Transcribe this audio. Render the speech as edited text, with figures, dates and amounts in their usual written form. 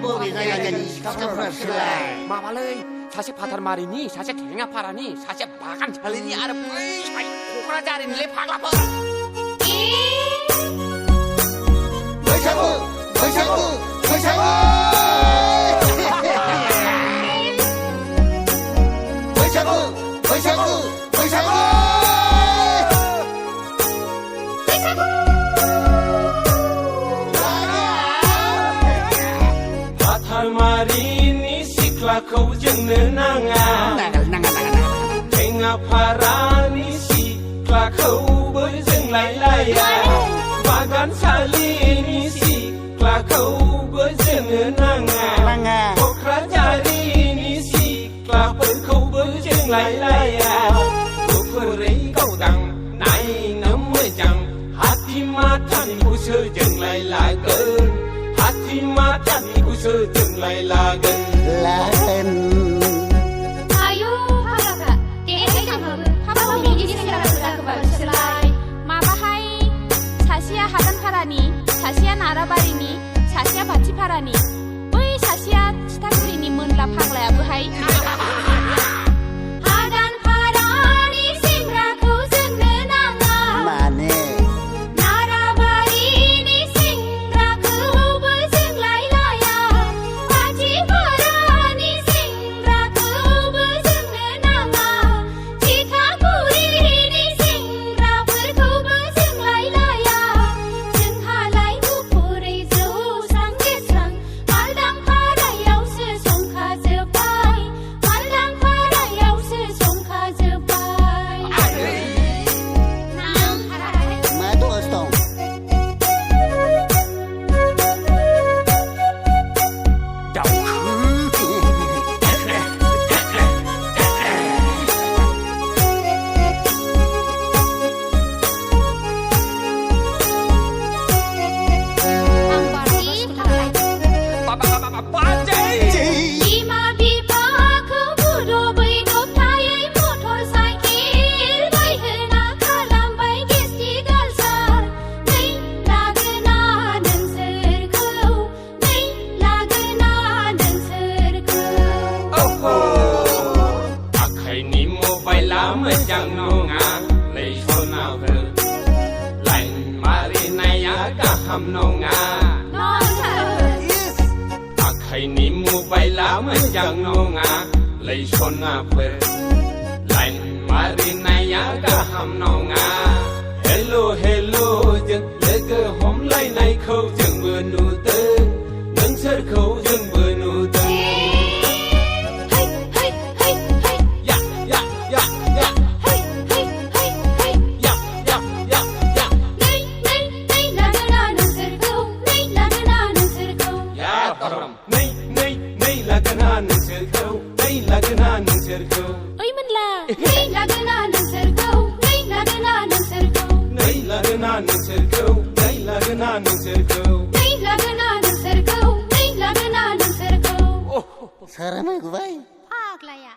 बबे가 야냐니 시카프라실라이 마발레 사실 파타르마리니 사실 갱아파라니 사실 바간 잘리니 아르뿌이 샤이 고그라자리니 파글라퍼 파타르마리니 시클라코 정는나가 갱아파라니 시클라코 버정라이라야 바간 살리니 시클라코 버정는나가 고크라자리니 시클라코 버정라이라야 고크레이 가우당 나이 넘어장 하티마탄 부서정라이라건 하티마탄 부서정라이라건 Ayo, Hakaka, kayaknya kamu, kamu ingin segera bergerak ke Barcelona. Mabahai, 사시야 하단 파라니, 사시야 나라바리니, 사시야 바치 파라니, 왜 사시야 치타그리니 문라 파글라야 부하이. 하단 파라니 생라고 생느나가 마네 나라바리니 생라고 부생라이라야 바치 파라니 생라고 부생느나가 치타구리니 생라고 부생라이라야 증하라이 부풀이 조상계상 말당 파라야우스 송카즈바이 말당 파라야우스 송카즈바이 난 파라이 마도스통 Angpari parai 빠빠빠빠빠제 Ima bipa kubudo bai dop thai motorcycle bai hena kalam bai gisti galsar nei lagna nang serkau nei lagna nang serkau 오호 아카이니 모바일 아무장 농아 레이소나흐 라인 마리나야 가함 농아 non thar 아카이니 모바일 아무장 농아 레이소나흐 라인 마리나야 가함 농아 헬로 헬로 정 레그 홈라이 나이 코 정부 누등 능설코 정부 누등 hey hey hey hey 야야야야 hey hey hey hey 야야야야 nei nei nei lagna nang serkau nei lagna nang serkau 야 바람 네네네 라가나는 슬커 네 라가나는 슬커 oi manla nei lagna nang serkau nei lagna nang serkau 네 라가나는 슬커 네 라가나는 슬커 nei lagna nang serkau nei lagna nang serkau 사람을 구바이 Paglaya